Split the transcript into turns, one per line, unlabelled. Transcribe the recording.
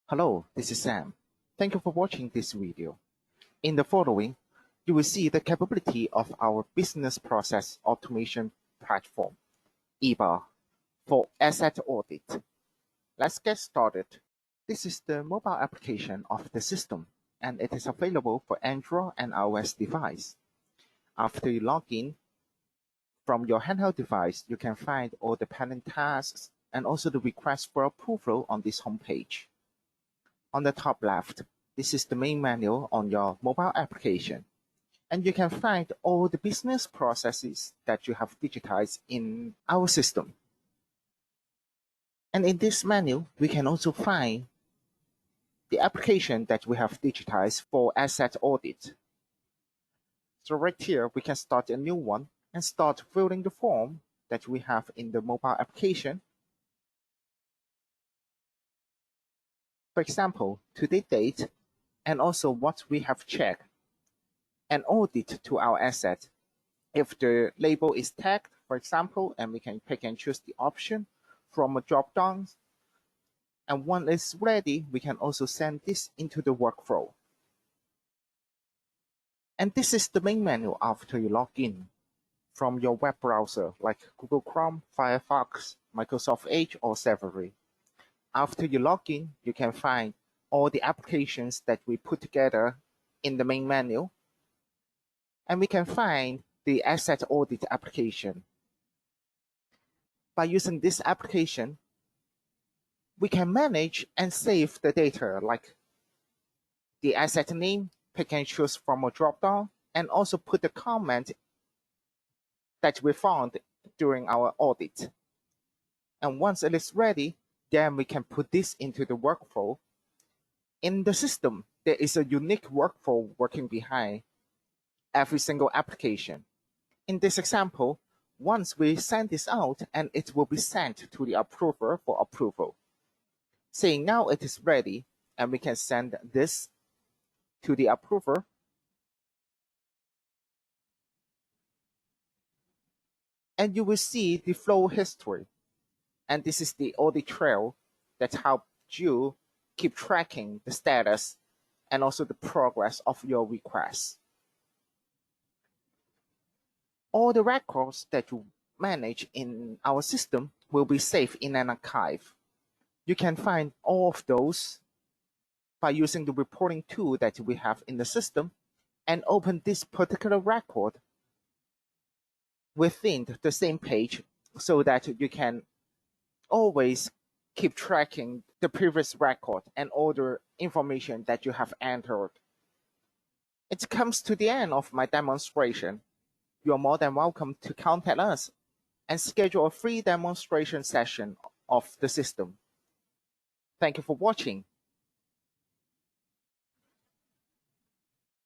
Hello, this is Sam. Thank you for watching this video. In the following, you will see the capability of our business process automation platform, eBA, for asset audit. Let's get started. This is the mobile application of the system, and it is available for Android and iOS device. After you log in, from your handheld device, you can find all the pending tasks and also the request for approval on this homepage. On the top left, this is the main menu on your mobile application, and you can find all the business processes that you have digitized in our system. And in this menu, we can also find the application that we have digitized for asset audit. So right here, we can start a new one and start filling the form that we have in the mobile application. For example, today's date, and also what we have checked, and audit to our asset. If the label is tagged, for example, and we can pick and choose the option from a drop-down. And when it's ready, we can also send this into the workflow. And this is the main menu after you log in from your web browser like Google Chrome, Firefox, Microsoft Edge, or Safari. After you log in, you can find all the applications that we put together in the main menu. And we can find the asset audit application. By using this application, we can manage and save the data like the asset name, pick and choose from a drop-down, and also put the comment that we found during our audit. And once it is ready, then we can put this into the workflow. In the system, there is a unique workflow working behind every single application. In this example, once we send this out, and it will be sent to the approver for approval. Saying now it is ready, and we can send this to the approver. And you will see the flow history. And this is the audit trail that helps you keep tracking the status and also the progress of your request. All the records that you manage in our system will be saved in an archive. You can find all of those by using the reporting tool that we have in the system and open this particular record within the same page so that you can always keep tracking the previous record and all the information that you have entered. It comes to the end of my demonstration. You are more than welcome to contact us and schedule a free demonstration session of the system. Thank you for watching.